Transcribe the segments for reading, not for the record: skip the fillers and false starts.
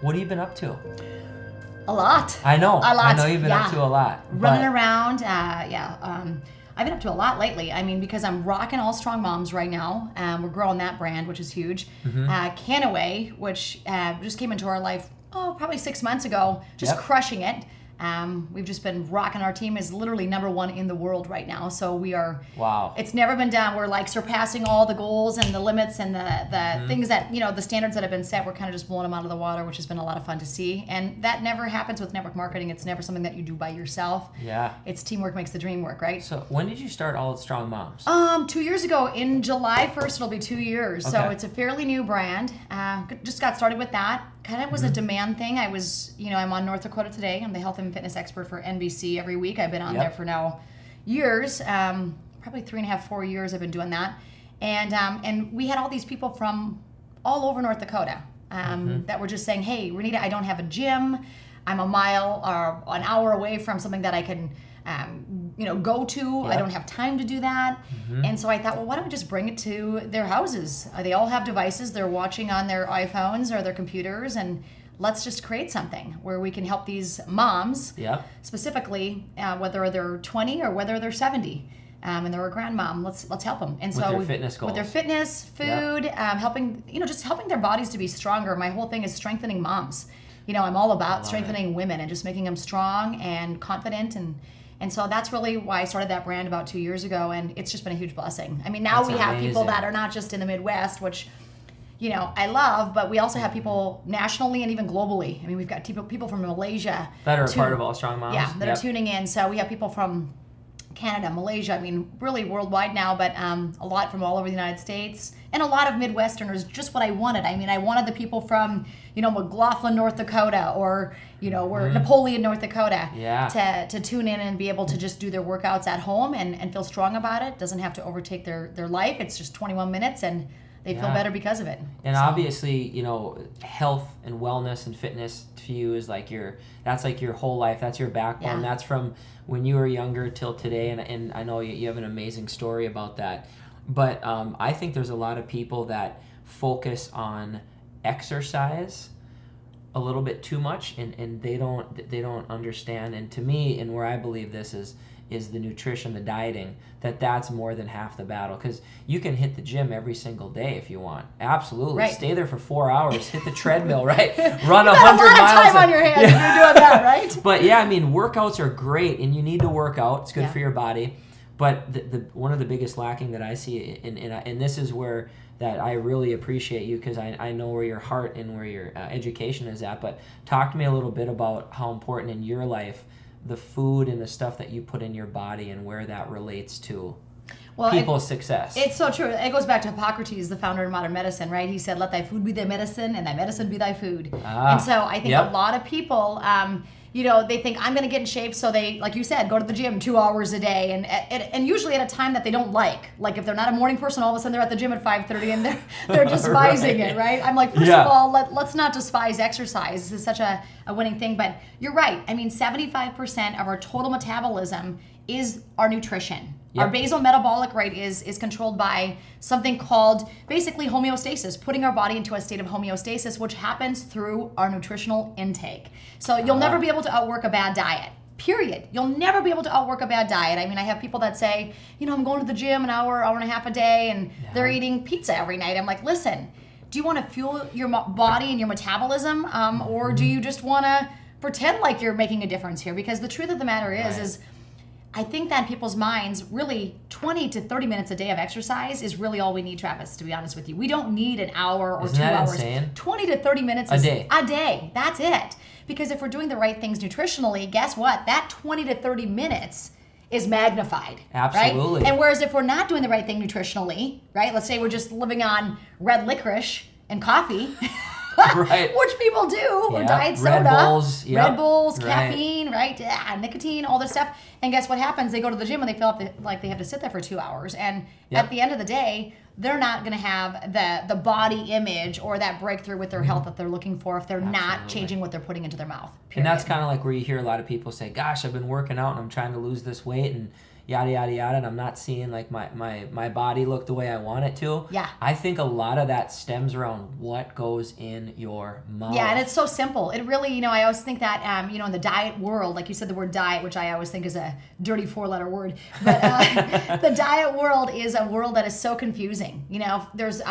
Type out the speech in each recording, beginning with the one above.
What have you been up to? A lot. I know. A lot. I know you've been up to a lot. Running around. I've been up to a lot lately. I mean, because I'm rocking All Strong Moms right now. We're growing that brand, which is huge. Canaway, which just came into our life, probably 6 months ago, just crushing it. We've just been rocking. Our team is literally #1 in the world right now. So we are. Wow. It's never been done. We're like surpassing all the goals and the limits and the things that, the standards that have been set. We're kind of just blowing them out of the water, which has been a lot of fun to see. And that never happens with network marketing. It's never something that you do by yourself. Yeah. It's teamwork makes the dream work, right? So when did you start All Strong Moms? 2 years ago. In July 1st, it'll be 2 years. Okay. So it's a fairly new brand. Just got started with that. Kind of was a demand thing. I was, I'm on North Dakota Today. I'm the health and fitness expert for NBC every week. I've been on there for now years, probably 3.5, 4 years I've been doing that. And we had all these people from all over North Dakota that were just saying, hey, Renita, I don't have a gym. I'm a mile or an hour away from something that I can go to. I don't have time to do that. And so I thought, well, why don't we just bring it to their houses? They all have devices. They're watching on their iPhones or their computers, and let's just create something where we can help these moms, specifically, whether they're 20 or whether they're 70. And they're a grandmom. Let's help them. And with so their fitness goals. With their fitness, food, helping, just helping their bodies to be stronger. My whole thing is strengthening moms. I'm all about strengthening women and just making them strong and confident. And so that's really why I started that brand about 2 years ago. And it's just been a huge blessing. I mean, now we have people that are not just in the Midwest, which, I love, but we also have people nationally and even globally. I mean, we've got people from Malaysia. That are a part of All Strong Moms. Yeah, that are tuning in. So we have people from Canada, Malaysia, I mean, really worldwide now, but a lot from all over the United States, and a lot of Midwesterners, just what I wanted. I mean, I wanted the people from, McLaughlin, North Dakota, or, we're Napoleon, North Dakota, to tune in and be able to just do their workouts at home and feel strong about it. Doesn't have to overtake their life. It's just 21 minutes, and they feel better because of it. And obviously, health and wellness and fitness to you is like that's like your whole life. That's your backbone. That's from when you were younger till today. And I know you have an amazing story about that. But I think there's a lot of people that focus on exercise a little bit too much, and they don't understand. And to me, and where I believe this is the nutrition, the dieting, that's more than half the battle. Because you can hit the gym every single day if you want. Absolutely. Right. Stay there for 4 hours, hit the treadmill, right? Run 100 miles. You got a lot of time on your hands if you're doing that, right? But yeah, I mean, workouts are great, and you need to work out. It's good for your body. But the one of the biggest lacking that I see, and this is where that I really appreciate you, because I know where your heart and where your education is at. But talk to me a little bit about how important in your life the food and the stuff that you put in your body and where that relates to people's success. It's so true. It goes back to Hippocrates, the founder of modern medicine, right? He said, let thy food be thy medicine and thy medicine be thy food. And so I think a lot of people, they think I'm going to get in shape. So they, like you said, go to the gym 2 hours a day and usually at a time that they don't like. Like if they're not a morning person, all of a sudden they're at the gym at 5:30 and they're despising it, right? I'm like, first of all, let's not despise exercise. This is such a winning thing. But you're right. I mean, 75% of our total metabolism is our nutrition. Our basal metabolic rate is controlled by something called basically homeostasis, putting our body into a state of homeostasis, which happens through our nutritional intake. So you'll never be able to outwork a bad diet. Period. You'll never be able to outwork a bad diet. I mean, I have people that say, I'm going to the gym an hour and a half a day, and they're eating pizza every night. I'm like, listen, do you want to fuel your body and your metabolism, or do you just want to pretend like you're making a difference here? Because the truth of the matter is I think that in people's minds, really 20 to 30 minutes a day of exercise is really all we need, Travis, to be honest with you. We don't need an hour or 2 hours. Insane? 20 to 30 minutes a day. A day. That's it. Because if we're doing the right things nutritionally, guess what? That 20 to 30 minutes is magnified. Absolutely. Right? And whereas if we're not doing the right thing nutritionally, right? Let's say we're just living on red licorice and coffee. Right. Which people do, or diet soda, Red Bulls, caffeine, right? Nicotine, all this stuff. And guess what happens? They go to the gym and they feel like they have to sit there for 2 hours. And at the end of the day, they're not going to have the body image or that breakthrough with their health that they're looking for if they're not changing what they're putting into their mouth. Period. And that's kind of like where you hear a lot of people say, gosh, I've been working out and I'm trying to lose this weight. And yada, yada, yada, and I'm not seeing like my body look the way I want it to. Yeah. I think a lot of that stems around what goes in your mouth. Yeah, and it's so simple. It really, I always think that, in the diet world, like you said, the word diet, which I always think is a dirty 4-letter word, but the diet world is a world that is so confusing. There's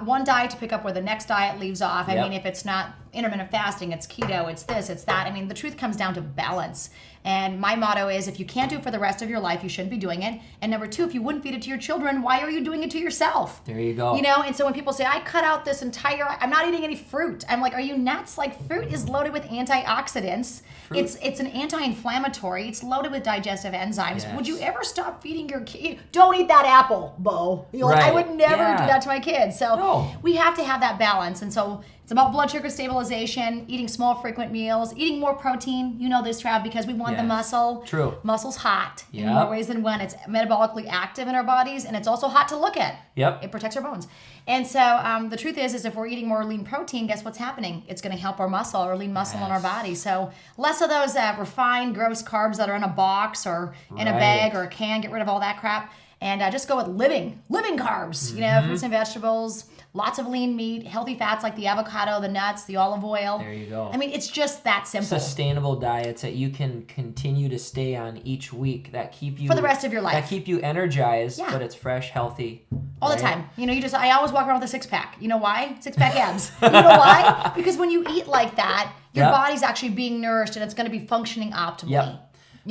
one diet to pick up where the next diet leaves off. I mean, if it's not intermittent fasting, it's keto, it's this, it's that. I mean, the truth comes down to balance. And my motto is, if you can't do it for the rest of your life, you shouldn't be doing it. And number 2, if you wouldn't feed it to your children, why are you doing it to yourself? There you go. And so when people say, I cut out this I'm not eating any fruit. I'm like, are you nuts? Like, fruit is loaded with antioxidants. Fruit. It's an anti-inflammatory. It's loaded with digestive enzymes. Yes. Would you ever stop feeding your kid? Don't eat that apple, Bo. Right. I would never do that to my kids. So we have to have that balance. And so it's about blood sugar stabilization, eating small, frequent meals, eating more protein. You know this, Trav, because we want the muscle. True. Muscle's hot in more ways than one. It's metabolically active in our bodies, and it's also hot to look at. Yep. It protects our bones. And so the truth is if we're eating more lean protein, guess what's happening? It's going to help our muscle, our lean muscle in our body. So less of those refined, gross carbs that are in a box or in a bag or a can. Get rid of all that crap. And just go with living carbs, fruits and vegetables, lots of lean meat, healthy fats like the avocado, the nuts, the olive oil. There you go. I mean, it's just that simple. Sustainable diets that you can continue to stay on each week that keep you... for the rest of your life. That keep you energized, but it's fresh, healthy. All the time. I always walk around with a 6-pack. You know why? 6-pack abs. You know why? Because when you eat like that, your body's actually being nourished and it's going to be functioning optimally. Yep.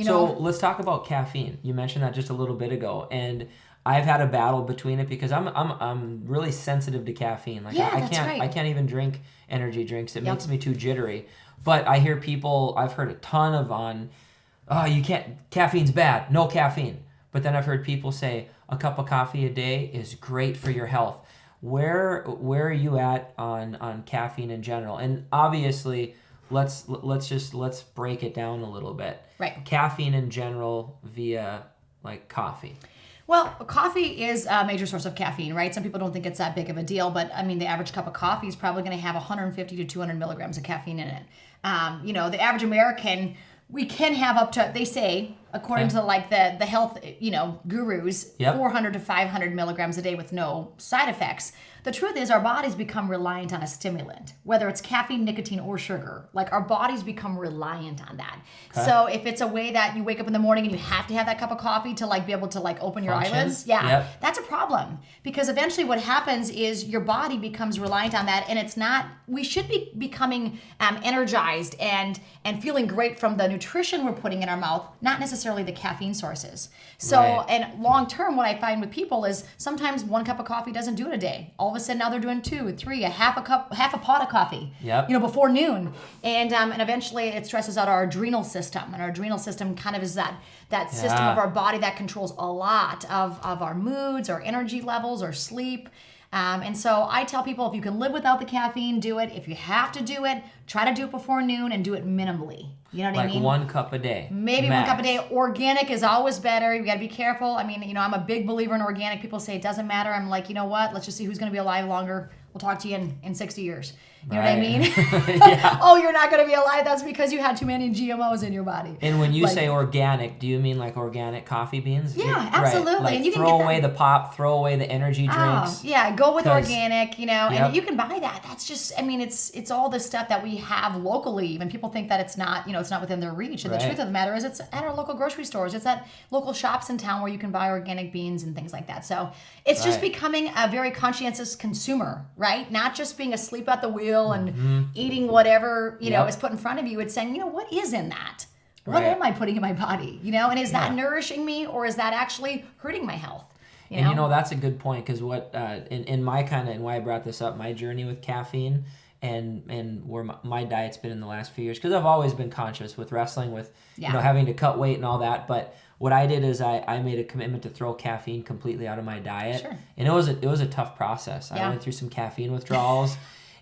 So let's talk about caffeine. You mentioned that just a little bit ago, and I've had a battle between it because I'm really sensitive to caffeine. Like I can't even drink energy drinks. It makes me too jittery. But I hear people, I've heard a ton of you can't, caffeine's bad, no caffeine. But then I've heard people say a cup of coffee a day is great for your health. Where are you at on caffeine in general? And obviously, let's break it down a little bit. Right. Caffeine in general via like coffee. Well, coffee is a major source of caffeine, right? Some people don't think it's that big of a deal, but I mean, the average cup of coffee is probably going to have 150 to 200 milligrams of caffeine in it. The average American, we can have up to, they say, according to like the health, gurus, 400 to 500 milligrams a day with no side effects. The truth is our bodies become reliant on a stimulant, whether it's caffeine, nicotine, or sugar. Like our bodies become reliant on that. Okay. So if it's a way that you wake up in the morning and you have to have that cup of coffee to like be able to like open your eyelids, that's a problem. Because eventually what happens is your body becomes reliant on that, and it's not, we should be becoming energized and feeling great from the nutrition we're putting in our mouth, not necessarily the caffeine sources. So, and long term, what I find with people is sometimes one cup of coffee doesn't do it a day. All of a sudden now they're doing 2, 3, half a pot of coffee, before noon. And eventually it stresses out our adrenal system. And our adrenal system kind of is that system of our body that controls a lot of our moods, our energy levels, our sleep. And so I tell people, if you can live without the caffeine, do it. If you have to do it, try to do it before noon and do it minimally. You know what I mean? Like 1 cup a day. Maybe max. 1 cup a day. Organic is always better. You got to be careful. I mean, I'm a big believer in organic. People say it doesn't matter. I'm like, you know what? Let's just see who's going to be alive longer. We'll talk to you in 60 years. You know what I mean? Oh, you're not going to be alive. That's because you had too many GMOs in your body. And when you say organic, do you mean like organic coffee beans? Yeah, absolutely. Right. Like and you can throw away the pop, throw away the energy drinks. Yeah, go with organic, and you can buy that. That's just, it's all the stuff that we have locally. Even people think that it's not, it's not within their reach. And the truth of the matter is it's at our local grocery stores. It's at local shops in town where you can buy organic beans and things like that. So it's just becoming a very conscientious consumer, right? Not just being asleep at the wheel and eating whatever, is put in front of you. It's saying, what is in that? What am I putting in my body? And is that nourishing me, or is that actually hurting my health? And that's a good point, because what in my and why I brought this up, my journey with caffeine and where my diet's been in the last few years, because I've always been conscious with wrestling with having to cut weight and all that, but what I did is I made a commitment to throw caffeine completely out of my diet. Sure. And it was a tough process. I went through some caffeine withdrawals.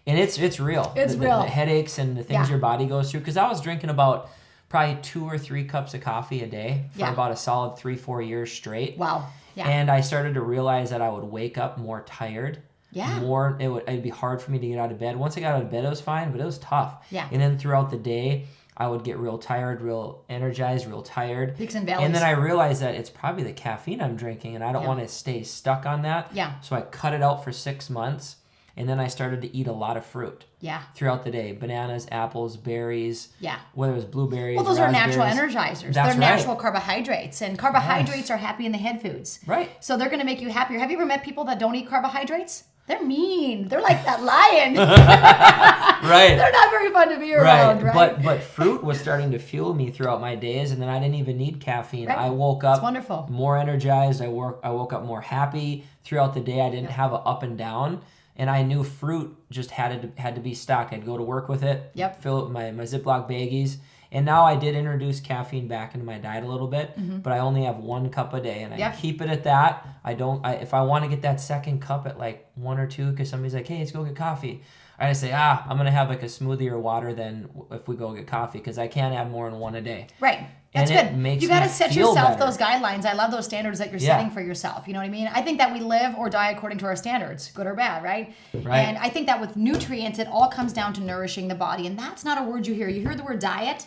And it's real. It's real. The headaches and the things your body goes through. Because I was drinking about probably 2 or 3 cups of coffee a day for about a solid 3-4 years straight. Wow. Yeah. And I started to realize that I would wake up more tired. Yeah. It'd be hard for me to get out of bed. Once I got out of bed, it was fine, but it was tough. Yeah. And then throughout the day, I would get real tired, real energized, real tired. Peaks and valleys. And then I realized that it's probably the caffeine I'm drinking, and I don't want to stay stuck on that. Yeah. So I cut it out for 6 months, and then I started to eat a lot of fruit. Yeah. Throughout the day. Bananas, apples, berries. Yeah. Whether it was blueberries, well, those are natural energizers. That's They're natural carbohydrates. And carbohydrates Yes. are happy in the head foods. Right. So they're going to make you happier. Have you ever met people that don't eat carbohydrates? They're mean. They're like that lion. Right. They're not very fun to be around, right? But fruit was starting to fuel me throughout my days, and then I didn't even need caffeine. Right. I woke up wonderful. more energized. I woke up more happy throughout the day. I didn't have an up and down, and I knew fruit just had to be stocked. I'd go to work with it. Yep. Fill it with my Ziploc baggies. And now I did introduce caffeine back into my diet a little bit, but I only have 1 cup a day, and I keep it at that. If I want to get that second cup at like 1 or 2, because somebody's like, hey, let's go get coffee, I just say, I'm going to have like a smoothie or water than if we go get coffee, because I can't have more than 1 a day. Right. That's and good. It makes you got to me set feel yourself better. those guidelines. I love those standards that you're setting for yourself. You know what I mean? I think that we live or die according to our standards, good or bad, right? Right. And I think that with nutrients, it all comes down to nourishing the body. And that's not a word you hear. You hear the word diet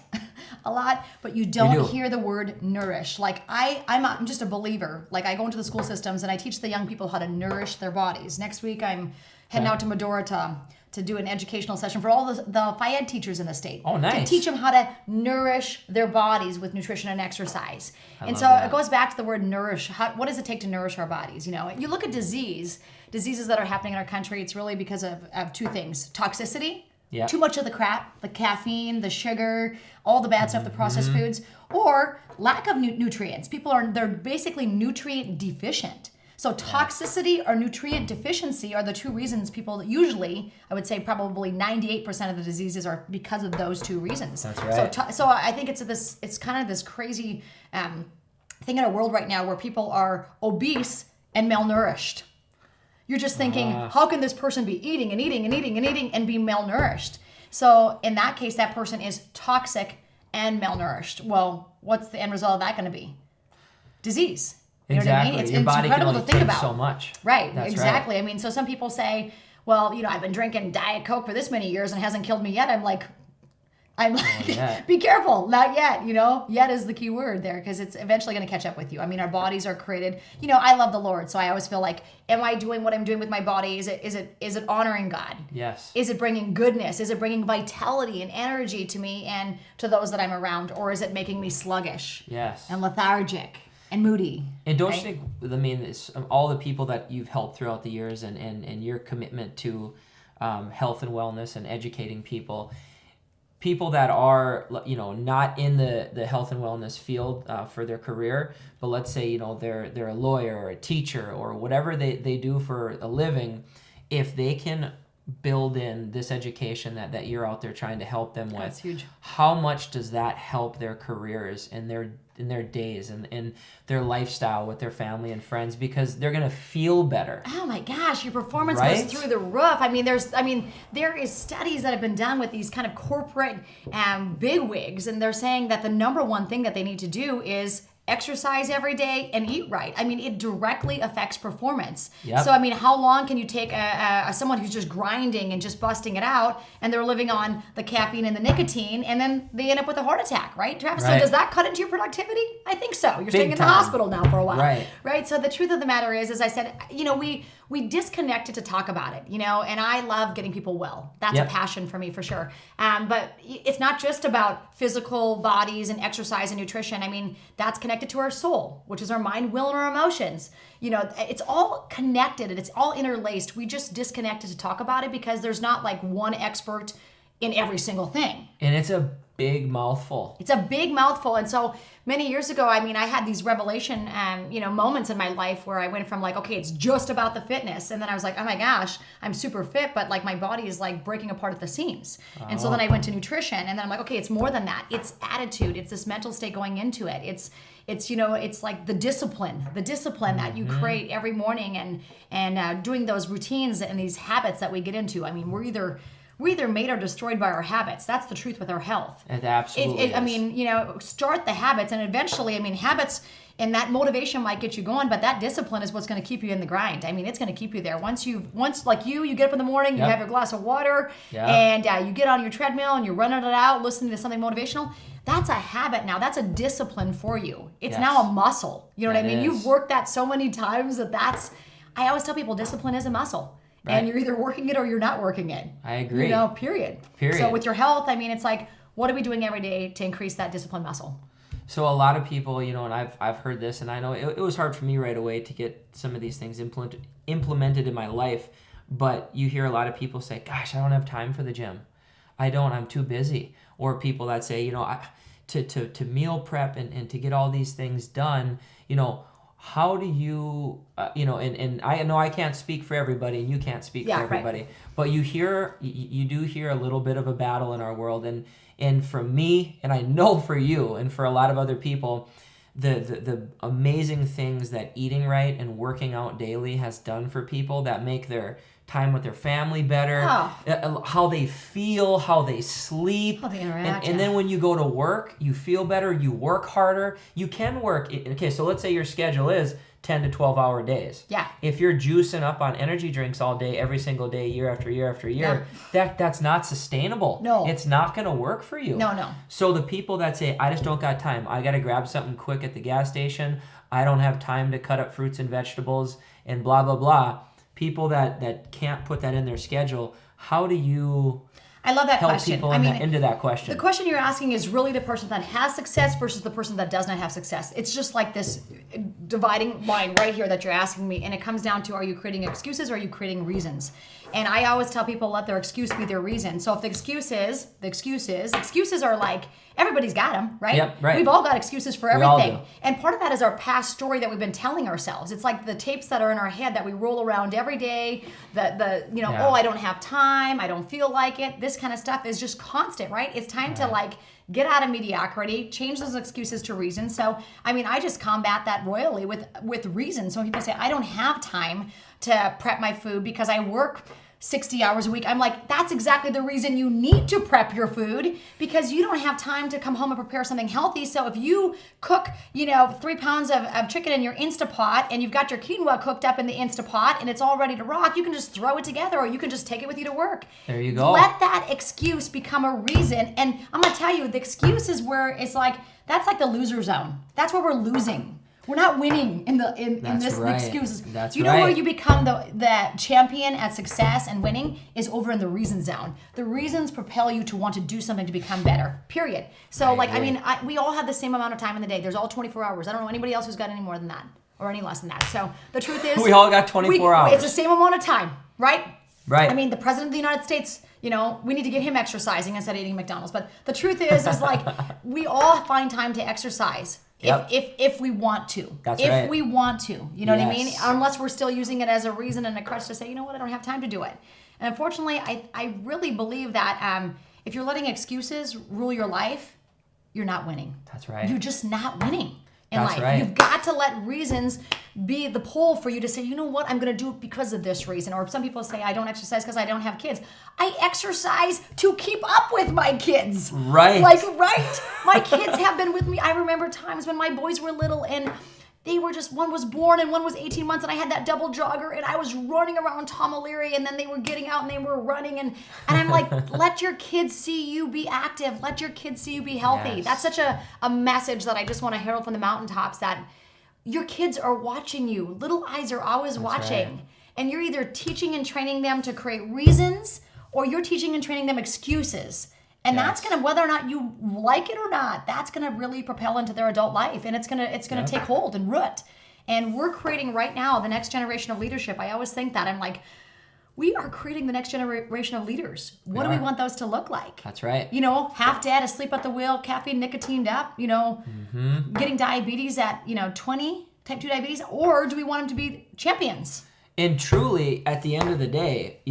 a lot, but you don't hear the word nourish. Like I'm just a believer. Like I go into the school systems and I teach the young people how to nourish their bodies. Next week, I'm heading out to Medora to do an educational session for all the Phi Ed teachers in the state. Oh, nice. To teach them how to nourish their bodies with nutrition and exercise. And so that. it goes back to the word nourish. What does it take to nourish our bodies? You know, you look at diseases that are happening in our country, it's really because of 2 things. Toxicity, too much of the crap, the caffeine, the sugar, all the bad stuff, the processed foods, or lack of nutrients. They're basically nutrient deficient. So toxicity or nutrient deficiency are the 2 reasons people usually, I would say probably 98% of the diseases are because of those 2 reasons. That's right. So I think it's kind of this crazy thing in our world right now where people are obese and malnourished. You're just thinking, how can this person be eating and eating and eating and eating and be malnourished? So in that case, that person is toxic and malnourished. Well, what's the end result of that going to be? Disease. You know Exactly. what I mean? Your body incredible can only to think take about. so much. Right. That's exactly. right. I mean, so some people say, well, you know, I've been drinking Diet Coke for this many years and it hasn't killed me yet. I'm like, be careful. Not yet, you know. Yet is the key word there because it's eventually going to catch up with you. I mean, our bodies are created. You know, I love the Lord, so I always feel like, am I doing what I'm doing with my body? Is it honoring God? Yes. Is it bringing goodness? Is it bringing vitality and energy to me and to those that I'm around, or is it making me sluggish? Yes. And lethargic and moody? And don't you think, I mean, all the people that you've helped throughout the years and your commitment to health and wellness and educating people that are, you know, not in the health and wellness field for their career, but let's say, you know, they're a lawyer or a teacher or whatever they do for a living, if they can build in this education that you're out there trying to help them with, that's huge. How much does that help their careers and their days and their lifestyle with their family and friends, because they're going to feel better. Oh my gosh, your performance Right? goes through the roof. I mean, there is studies that have been done with these kind of corporate bigwigs, and they're saying that the number one thing that they need to do is exercise every day and eat right. I mean, it directly affects performance. Yep. So, I mean, how long can you take someone who's just grinding and just busting it out, and they're living on the caffeine and the nicotine, and then they end up with a heart attack, right, Travis? Right. So does that cut into your productivity? I think so. You're staying in the time. hospital now for a while. Right. Right? So the truth of the matter is, as I said, you know, we disconnected to talk about it, you know, and I love getting people well. That's a passion for me, for sure. But it's not just about physical bodies and exercise and nutrition. I mean, that's connected to our soul, which is our mind, will, and our emotions. You know, it's all connected and it's all interlaced. We just disconnected to talk about it because there's not like one expert in every single thing. And it's a big mouthful. It's a big mouthful. And so many years ago, I mean, I had these revelation, moments in my life where I went from like, okay, it's just about the fitness. And then I was like, oh my gosh, I'm super fit, but like my body is like breaking apart at the seams. And so then I went to nutrition, and then I'm like, okay, it's more than that. It's attitude. It's this mental state going into it. It's, you know, it's like the discipline that you create every morning and doing those routines and these habits that we get into. I mean, we're either made or destroyed by our habits. That's the truth with our health. It absolutely is. I mean, you know, start the habits, and eventually, I mean, habits, And that motivation might get you going, but that discipline is what's going to keep you in the grind. I mean, it's going to keep you there. Once like you get up in the morning, you have your glass of water, and you get on your treadmill and you're running it out, listening to something motivational. That's a habit now. That's a discipline for you. It's now a muscle. You know what I mean? You've worked that so many times that's. I always tell people discipline is a muscle. Right. And you're either working it or you're not working it. I agree. You know, period. So with your health, I mean, it's like, what are we doing every day to increase that discipline muscle? So a lot of people, you know, and I've heard this, and I know it was hard for me right away to get some of these things implemented in my life. But you hear a lot of people say, gosh, I don't have time for the gym. I'm too busy. Or people that say, you know, to meal prep and to get all these things done, you know, how do you, you know, and I know I can't speak for everybody and you can't speak for everybody, but you do hear a little bit of a battle in our world. And for me, and I know for you and for a lot of other people, the amazing things that eating right and working out daily has done for people that make their time with their family better, how they feel, how they sleep, how they interact. And then when you go to work, you feel better, you work harder. You can work. Okay, so let's say your schedule is 10 to 12 hour days. Yeah. If you're juicing up on energy drinks all day, every single day, year after year after year, that's not sustainable. No. It's not going to work for you. No. So the people that say, I just don't got time, I got to grab something quick at the gas station, I don't have time to cut up fruits and vegetables and blah, blah, blah. People that can't put that in their schedule, how do you I love that help question. people into that question? The question you're asking is really the person that has success versus the person that does not have success. It's just like this dividing line right here that you're asking me, and it comes down to, are you creating excuses or are you creating reasons? And I always tell people, let their excuse be their reason. So if the excuses are like, everybody's got them, right? Yep, right. We've all got excuses for everything. We all do. And part of that is our past story that we've been telling ourselves. It's like the tapes that are in our head that we roll around every day, oh, I don't have time, I don't feel like it. This kind of stuff is just constant, right? It's time to like get out of mediocrity, change those excuses to reasons. So, I mean, I just combat that royally with reasons. So when people say, I don't have time to prep my food because I work 60 hours a week. I'm like, that's exactly the reason you need to prep your food, because you don't have time to come home and prepare something healthy. So if you cook, 3 pounds of chicken in your Instapot and you've got your quinoa cooked up in the Instapot and it's all ready to rock, you can just throw it together or you can just take it with you to work. There you go. Let that excuse become a reason. And I'm going to tell you, the excuse is where it's like, that's like the loser zone. That's where we're losing. We're not winning in this excuses. That's where you become the champion at success and winning is over in the reason zone. The reasons propel you to want to do something to become better. Period. So we all have the same amount of time in the day. There's all 24 hours. I don't know anybody else who's got any more than that or any less than that. So the truth is, we all got 24 hours. It's the same amount of time, right? Right. I mean, the president of the United States, we need to get him exercising instead of eating McDonald's. But the truth is like we all find time to exercise. If we want to. That's right. If we want to. You know what I mean? Unless we're still using it as a reason and a crutch to say, you know what, I don't have time to do it. And unfortunately, I really believe that if you're letting excuses rule your life, you're not winning. That's right. You're just not winning in life. Right. You've got to let reasons be the pull for you to say, you know what, I'm going to do it because of this reason. Or some people say, I don't exercise because I don't have kids. I exercise to keep up with my kids. Right. Right? My kids have been with me. I remember times when my boys were little and they were just, one was born and one was 18 months and I had that double jogger and I was running around Tom O'Leary and then they were getting out and they were running and I'm like, let your kids see you be active. Let your kids see you be healthy. That's such a message that I just want to herald from the mountaintops, that your kids are watching you. Little eyes are always watching. Right. And you're either teaching and training them to create reasons or you're teaching and training them excuses. And that's going to, whether or not you like it or not, that's going to really propel into their adult life. And it's going to take hold and root. And we're creating right now the next generation of leadership. I always think that. I'm like, we are creating the next generation of leaders. What do we want those to look like? That's right. Half dead, asleep at the wheel, caffeine, nicotined up, getting diabetes at, 20, type 2 diabetes. Or do we want them to be champions? And truly, at the end of the day,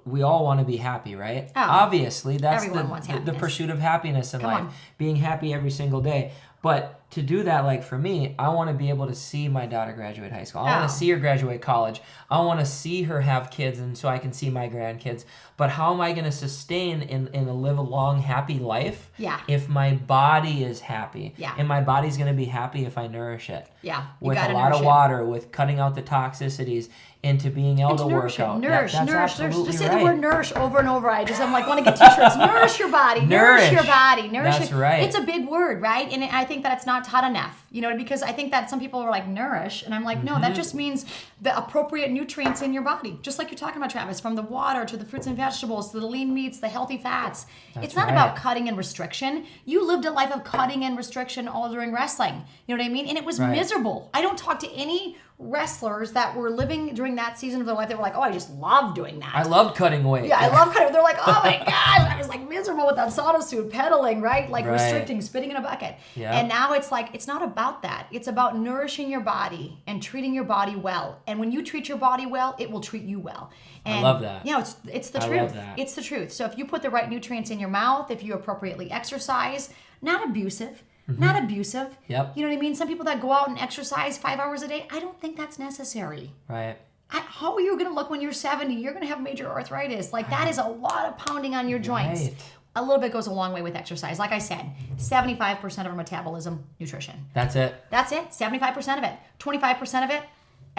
we all want to be happy, right? Oh, obviously, that's everyone wants the pursuit of happiness in life. Being happy every single day. But to do that, like for me, I want to be able to see my daughter graduate high school. I want to see her graduate college. I want to see her have kids, and so I can see my grandkids. But how am I going to sustain and live a long, happy life if my body is happy? Yeah. And my body's going to be happy if I nourish it. Yeah. With a lot of water, with cutting out the toxicities, into being able to work out. Nourish. Just say the word nourish over and over. I'm like, want to get t-shirts. Nourish your body. Nourish your body. That's right. It's a big word, right? And I think that it's not taught enough. Because I think that some people are like, nourish. And I'm like, no, that just means the appropriate nutrients in your body. Just like you're talking about, Travis, from the water to the fruits and vegetables to the lean meats, the healthy fats. It's not about cutting and restriction. You lived a life of cutting and restriction all during wrestling. You know what I mean? And it was miserable. I don't talk to any wrestlers that were living during that season of their life. They were like, oh, I just love doing that. I loved cutting weight. Yeah, I love cutting. They're like, oh my gosh, I was like miserable with that sauna suit, pedaling, right? Like restricting, spitting in a bucket. Yep. And now it's like, it's not about that. It's about nourishing your body and treating your body well. And when you treat your body well, it will treat you well. And, I love that. It's the truth. Love that. It's the truth. So if you put the right nutrients in your mouth, if you appropriately exercise, not abusive. Not abusive. Yep. You know what I mean? Some people that go out and exercise 5 hours a day, I don't think that's necessary. Right. How are you going to look when you're 70? You're going to have major arthritis. Like that is a lot of pounding on your joints. Right. A little bit goes a long way with exercise. Like I said, 75% of our metabolism, nutrition. That's it. 75% of it. 25% of it,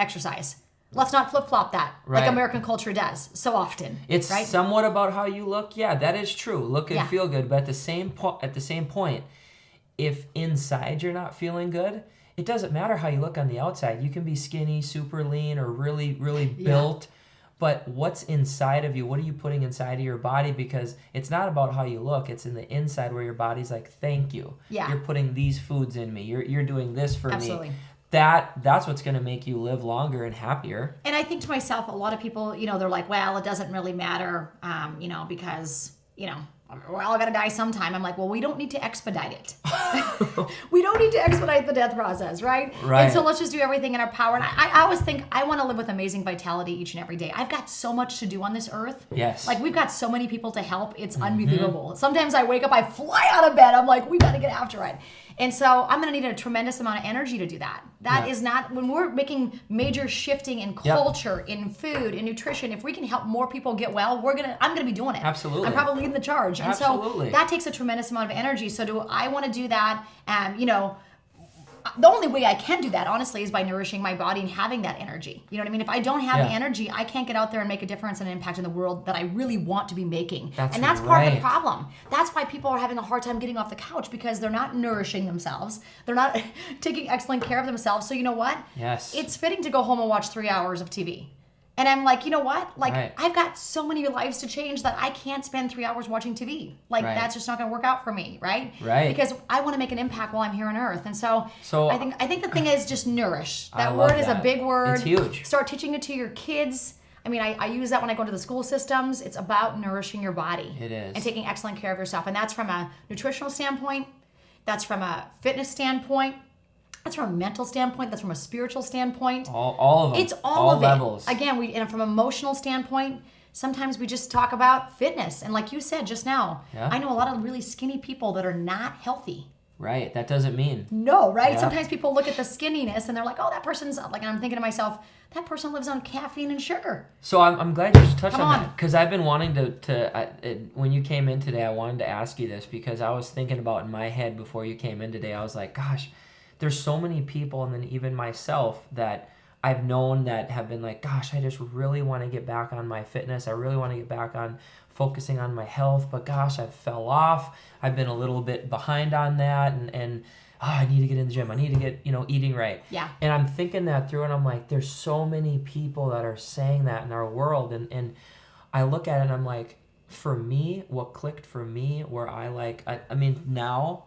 exercise. Let's not flip-flop that like American culture does so often. It's somewhat about how you look. Yeah, that is true. Look and feel good. But at the same point, if inside you're not feeling good, it doesn't matter how you look on the outside. You can be skinny, super lean, or really, really built. But what's inside of you? What are you putting inside of your body? Because it's not about how you look. It's in the inside where your body's like, thank you. Yeah. You're putting these foods in me. You're doing this for me. That's what's going to make you live longer and happier. And I think to myself, a lot of people, they're like, well, it doesn't really matter, because, we're all going to die sometime. I'm like, well, we don't need to expedite it. We don't need to expedite the death process, right? And so let's just do everything in our power. And I always think I want to live with amazing vitality each and every day. I've got so much to do on this earth. Yes. Like we've got so many people to help. It's unbelievable. Sometimes I wake up, I fly out of bed. I'm like, we got to get after it. And so I'm going to need a tremendous amount of energy to do that. That is not, when we're making major shifting in culture, in food, in nutrition, if we can help more people get well, I'm going to be doing it. Absolutely. I'm probably leading the charge. And so that takes a tremendous amount of energy. So do I want to do that? The only way I can do that, honestly, is by nourishing my body and having that energy. You know what I mean? If I don't have the energy, I can't get out there and make a difference and an impact in the world that I really want to be making. And that's part of the problem. That's why people are having a hard time getting off the couch, because they're not nourishing themselves. They're not taking excellent care of themselves. So you know what? Yes. It's fitting to go home and watch 3 hours of TV. And I'm like, you know what? Like, I've got so many lives to change that I can't spend 3 hours watching TV. Like, that's just not going to work out for me, right? Right. Because I want to make an impact while I'm here on Earth. And so I think the thing is just nourish. That word is a big word. It's huge. Start teaching it to your kids. I mean, I use that when I go to the school systems. It's about nourishing your body. It is. And taking excellent care of yourself. And that's from a nutritional standpoint. That's from a fitness standpoint. That's from a mental standpoint. That's from a spiritual standpoint. All of them. It's all of levels. It. Again, and from an emotional standpoint, sometimes we just talk about fitness. And like you said just now, I know a lot of really skinny people that are not healthy. Right. That doesn't mean. No, right? Yeah. Sometimes people look at the skinniness and they're like, oh, that person's like, and I'm thinking to myself, that person lives on caffeine and sugar. So I'm glad you just touched on that, because I've been wanting when you came in today, I wanted to ask you this, because I was thinking about in my head before you came in today, I was like, gosh, there's so many people, and then even myself, that I've known that have been like, gosh, I just really want to get back on my fitness. I really want to get back on focusing on my health, but gosh, I fell off. I've been a little bit behind on that, and I need to get in the gym. I need to get, eating right. Yeah. And I'm thinking that through, and I'm like, there's so many people that are saying that in our world, and I look at it and I'm like, for me, what clicked for me, where I mean, now,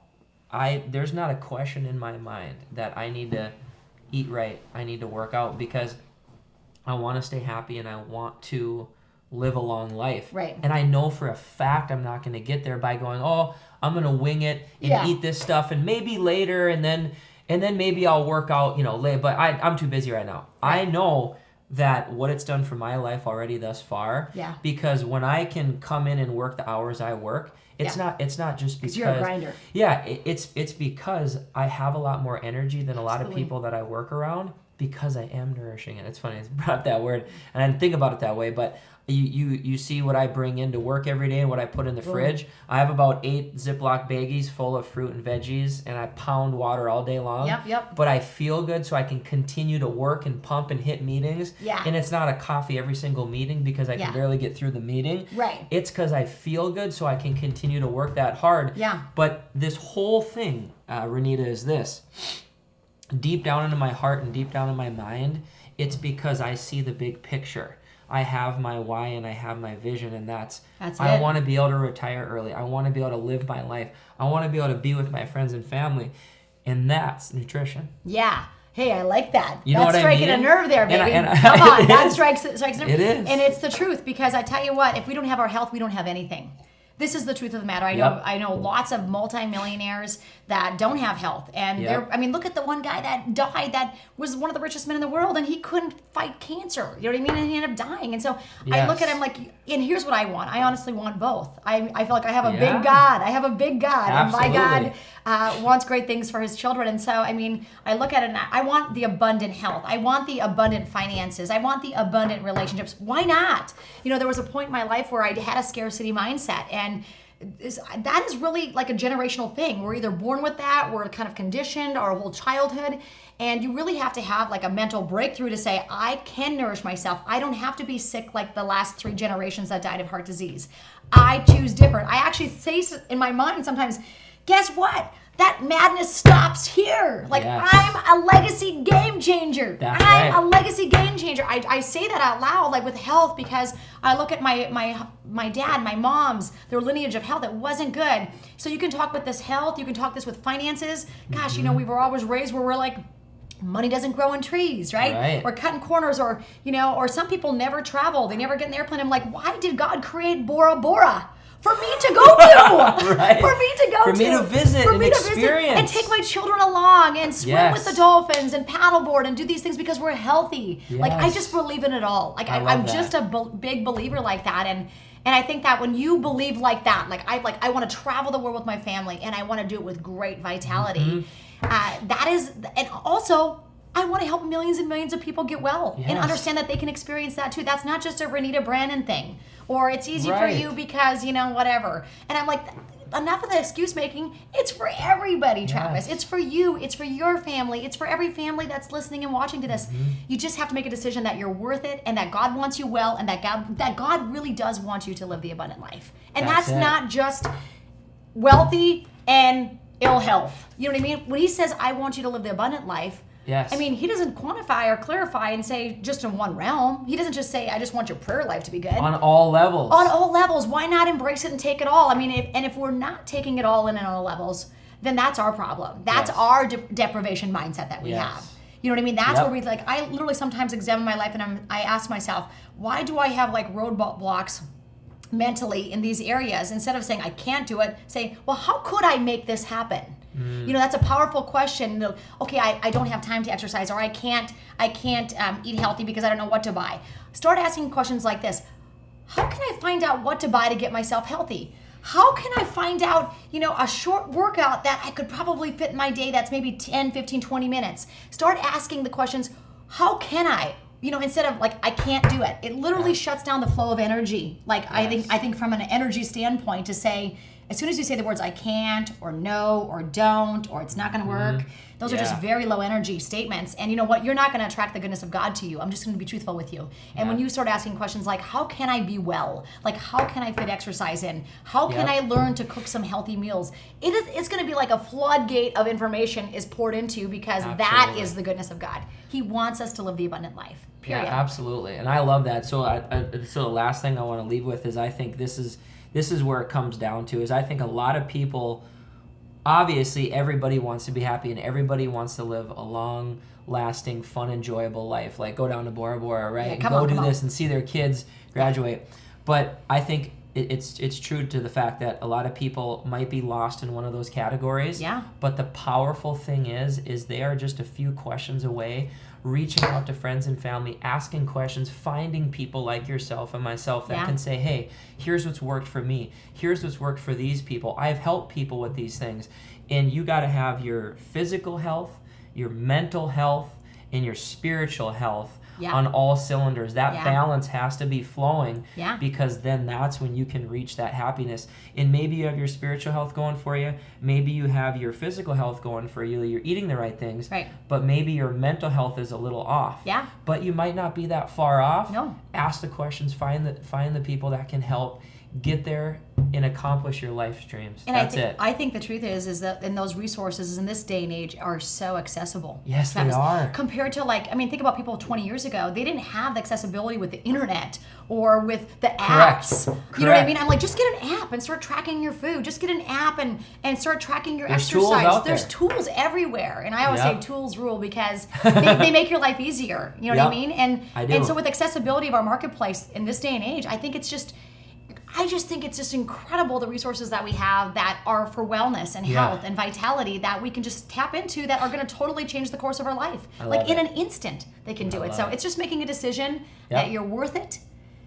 there's not a question in my mind that I need to eat right. I need to work out, because I want to stay happy and I want to live a long life. Right. And I know for a fact I'm not going to get there by going, oh, I'm going to wing it and eat this stuff, and maybe later, and then maybe I'll work out, later. But I'm too busy right now. Right. I know that what it's done for my life already thus far. Yeah. Because when I can come in and work the hours I work, it's not just because you're a grinder. Yeah, it's because I have a lot more energy than a lot of people that I work around, because I am nourishing. And it's funny, it's brought up that word, and I didn't think about it that way, but you see what I bring into work every day and what I put in the fridge. I have about 8 Ziploc baggies full of fruit and veggies, and I pound water all day long. Yep. But I feel good, so I can continue to work and pump and hit meetings. Yeah. And it's not a coffee every single meeting because I can barely get through the meeting. Right. It's because I feel good, so I can continue to work that hard. Yeah. But this whole thing, Renita, is this. Deep down into my heart and deep down in my mind, it's because I see the big picture. I have my why and I have my vision, and that's I want to be able to retire early. I want to be able to live my life. I want to be able to be with my friends and family, and that's nutrition. Yeah. Hey, I like that. You know That's what striking I mean? a nerve there, baby. And Come on, that strikes a nerve. It is. And it's the truth, because I tell you what, if we don't have our health, we don't have anything. This is the truth of the matter. I know lots of multimillionaires that don't have health, and look at the one guy that died that was one of the richest men in the world, and he couldn't fight cancer. You know what I mean? And he ended up dying. And so I look at him like, and here's what I want. I honestly want both. I feel like I have a big God. I have a big God, Absolutely. and my God wants great things for his children. And so I look at it and I want the abundant health. I want the abundant finances. I want the abundant relationships. Why not? There was a point in my life where I had a scarcity mindset, and that is really like a generational thing. We're either born with that, we're kind of conditioned our whole childhood, and you really have to have like a mental breakthrough to say, I can nourish myself. I don't have to be sick like the last 3 generations that died of heart disease. I choose different. I actually say in my mind sometimes, guess what? That madness stops here. Like, I'm a legacy game changer. I'm a legacy game changer. I say that out loud, like with health, because I look at my dad, my mom's, their lineage of health. It wasn't good. So you can talk with this health. You can talk this with finances. Gosh, we were always raised where we're like, money doesn't grow on trees, right? Or cutting corners, or some people never travel. They never get in the airplane. I'm like, why did God create Bora Bora? For me to go to, for me to visit and experience, and take my children along and swim with the dolphins and paddleboard and do these things because we're healthy. Yes. Like, I just believe in it all. Like, I'm just a big believer like that, and I think that when you believe like that, I want to travel the world with my family, and I want to do it with great vitality. That is, and also, I want to help millions and millions of people get well and understand that they can experience that too. That's not just a Renita Brannan thing, or it's easy for you because, whatever. And I'm like, enough of the excuse making. It's for everybody, Travis. It's for you. It's for your family. It's for every family that's listening and watching to this. You just have to make a decision that you're worth it, and that God wants you well, and that God really does want you to live the abundant life. And that's not just wealthy and ill health. You know what I mean? When he says, I want you to live the abundant life, yes. He doesn't quantify or clarify and say just in one realm. He doesn't just say, I just want your prayer life to be good. On all levels. On all levels. Why not embrace it and take it all? If we're not taking it all in on all levels, then that's our problem. That's our deprivation mindset that we have. You know what I mean? That's where we I literally sometimes examine my life, and I ask myself, why do I have roadblocks mentally in these areas? Instead of saying I can't do it, say, well, how could I make this happen? That's a powerful question. Okay, I don't have time to exercise, or I can't eat healthy because I don't know what to buy. Start asking questions like this. How can I find out what to buy to get myself healthy? How can I find out, a short workout that I could probably fit in my day that's maybe 10, 15, 20 minutes? Start asking the questions, how can I? Instead of I can't do it. It literally shuts down the flow of energy. I think from an energy standpoint, to say, as soon as you say the words I can't, or no, or don't, or it's not going to work, those are just very low energy statements. And you know what? You're not going to attract the goodness of God to you. I'm just going to be truthful with you. And when you start asking questions like, how can I be well? How can I fit exercise in? How can I learn to cook some healthy meals? It's going to be like a floodgate of information is poured into, because that is the goodness of God. He wants us to live the abundant life. Period. Yeah, absolutely. And I love that. So so the last thing I want to leave with is, I think this is where it comes down to, is I think a lot of people, obviously everybody wants to be happy, and everybody wants to live a long lasting, fun, enjoyable life. Go down to Bora Bora, right? Yeah, go do this and see their kids graduate. But I think it's true to the fact that a lot of people might be lost in one of those categories. Yeah. But the powerful thing is they are just a few questions away reaching out to friends and family, asking questions, finding people like yourself and myself that can say, hey, here's what's worked for me. Here's what's worked for these people. I've helped people with these things. And you got to have your physical health, your mental health, and your spiritual health on all cylinders. That balance has to be flowing because then that's when you can reach that happiness. And maybe you have your spiritual health going for you. Maybe you have your physical health going for you. You're eating the right things. Right. But maybe your mental health is a little off. Yeah. But you might not be that far off. No. Ask the questions. Find the people that can help get there and accomplish your life's dreams. And that's it. I think the truth is that in those resources in this day and age are so accessible. Yes, they are. Compared to think about people 20 years ago. They didn't have the accessibility with the internet or with the apps. Correct. You know what I mean? I'm like, just get an app and start tracking your food. Just get an app and start tracking your exercise. Tools out There's there. tools everywhere. And I always say tools rule because they make your life easier. You know what I mean? And so with accessibility of our marketplace in this day and age, I just think it's just incredible the resources that we have that are for wellness and health and vitality that we can just tap into that are going to totally change the course of our life. In an instant, they can do it. So it's just making a decision that you're worth it.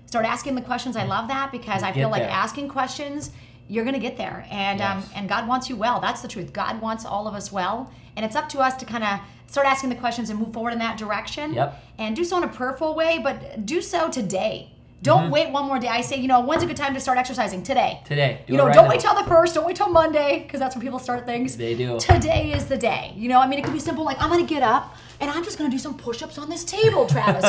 Start asking the questions. I love that because I feel like asking questions, you're going to get there. And God wants you well. That's the truth. God wants all of us well. And it's up to us to kind of start asking the questions and move forward in that direction. And do so in a prayerful way, but do so today. Don't wait one more day. I say, when's a good time to start exercising? Today. Don't wait till the 1st. Don't wait till Monday, because that's when people start things. They do. Today is the day. It could be simple, like, I'm going to get up, and I'm just going to do some push-ups on this table, Travis.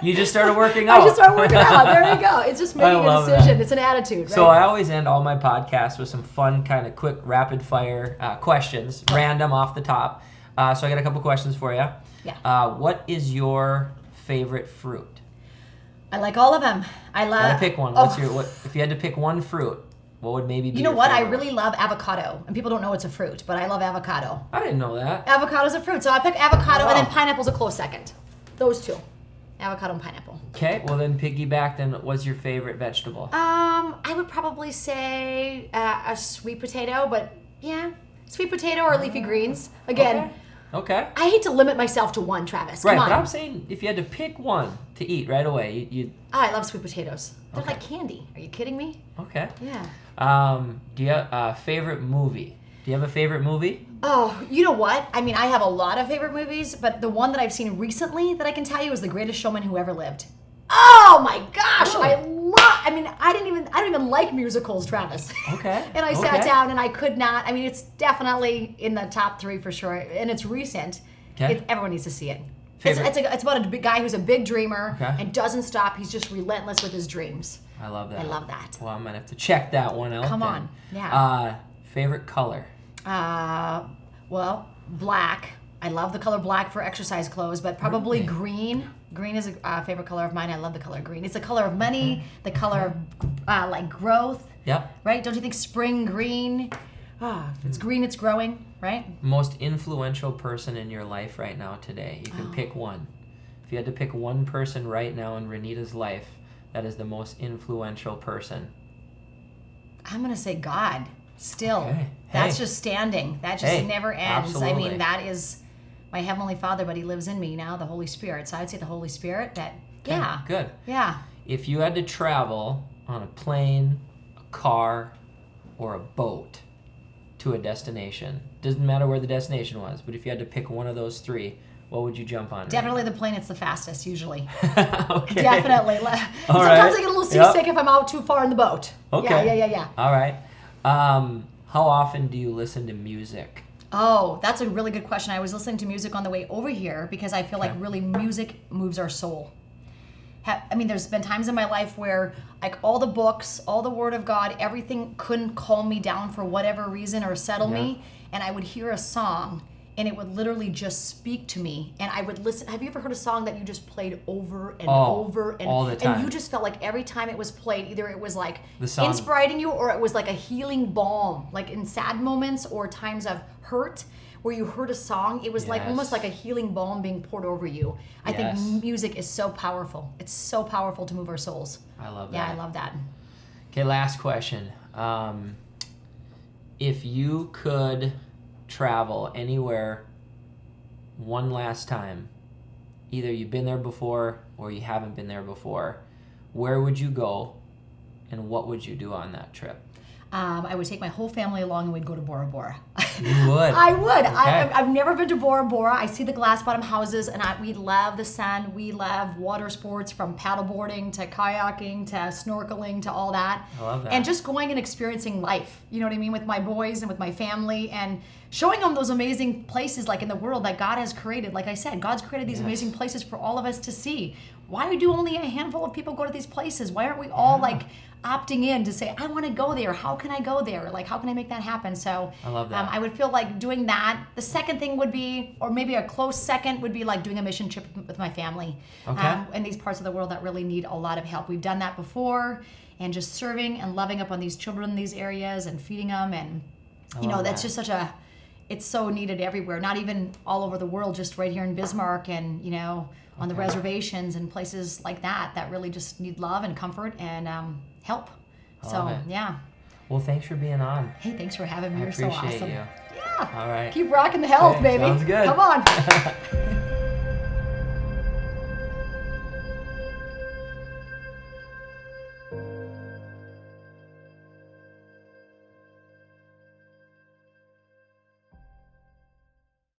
You just started working out. I just started working out. There you go. It's just making a decision. It's an attitude, right? So I always end all my podcasts with some fun, kind of quick, rapid-fire questions, random off the top. So I got a couple questions for you. Yeah. What is your favorite fruit? I like all of them. Gotta pick one. If you had to pick one fruit, what would maybe be You know what? favorite? I really love avocado. And people don't know it's a fruit, but I love avocado. I didn't know that. Avocado's a fruit. So I pick avocado, and then pineapple's a close second. Those two. Avocado and pineapple. Okay, well then piggyback, then what's your favorite vegetable? I would probably say a sweet potato, but sweet potato or leafy greens. Again, okay. I hate to limit myself to one, Travis. Right, Come on. but I'm saying if you had to pick one to eat right away, you'd... I love sweet potatoes. They're like candy. Are you kidding me? Okay. Yeah. Do you have a favorite movie? Do you have a favorite movie? Oh, you know what? I mean, I have a lot of favorite movies, but the one that I've seen recently that I can tell you is The Greatest Showman Who Ever Lived. Oh my gosh, I don't even like musicals, Travis. Okay. And I sat down and I could not. I mean, it's definitely in the top 3 for sure, and it's recent. Okay. Everyone needs to see it. Favorite. It's about a big guy who's a big dreamer and doesn't stop. He's just relentless with his dreams. I love that. I love that. Well, I'm gonna have to check that one out. Come on. Yeah. Favorite color? Well, black. I love the color black for exercise clothes, but probably green. Green is a favorite color of mine. I love the color green. It's the color of money, the color of like growth. Yep. Right? Don't you think spring green? If it's green, it's growing, right? Most influential person in your life right now today. You can pick one. If you had to pick one person right now in Renita's life, that is the most influential person. I'm going to say God. Still. Okay. That's just standing. That just never ends. Absolutely. I mean, that is my Heavenly Father, but He lives in me now, the Holy Spirit. So I'd say the Holy Spirit. Good. Yeah. If you had to travel on a plane, a car, or a boat to a destination, doesn't matter where the destination was, but if you had to pick one of those 3, what would you jump on? Definitely the plane. It's the fastest usually. Okay. Definitely. Sometimes I get a little seasick if I'm out too far in the boat. Okay. Yeah. All right. How often do you listen to music? Oh, that's a really good question. I was listening to music on the way over here because I feel like really music moves our soul. There's been times in my life where like all the books, all the Word of God, everything couldn't calm me down for whatever reason or settle me. And I would hear a song and it would literally just speak to me. And I would listen. Have you ever heard a song that you just played over and over and all the time? And you just felt like every time it was played, either it was like the song inspiring you or it was like a healing balm, like in sad moments or times of hurt where you heard a song, it was like almost like a healing balm being poured over you. I think music is so powerful. It's so powerful to move our souls. I love that. Yeah, I love that. Okay, last question. If you could travel anywhere one last time, either you've been there before or you haven't been there before, where would you go and what would you do on that trip? I would take my whole family along and we'd go to Bora Bora. You would? I would. Okay. I've never been to Bora Bora. I see the glass bottom houses and we love the sun. We love water sports, from paddleboarding to kayaking to snorkeling to all that. I love that. And just going and experiencing life, you know what I mean, with my boys and with my family, and showing them those amazing places like in the world that God has created. Like I said, God's created these amazing places for all of us to see. Why do only a handful of people go to these places? Why aren't we all like opting in to say, I want to go there. How can I go there? Like, how can I make that happen? So I love that. I would feel like doing that. The second thing would be, or maybe a close second, would be like doing a mission trip with my family in these parts of the world that really need a lot of help. We've done that before, and just serving and loving up on these children in these areas and feeding them. And, that's just it's so needed everywhere, not even all over the world, just right here in Bismarck and, on the reservations and places like that really just need love and comfort and help. Yeah. Well, thanks for being on. Hey, thanks for having me. You're so awesome. I appreciate you. Yeah. All right. Keep rocking the health, baby. Sounds good. Come on.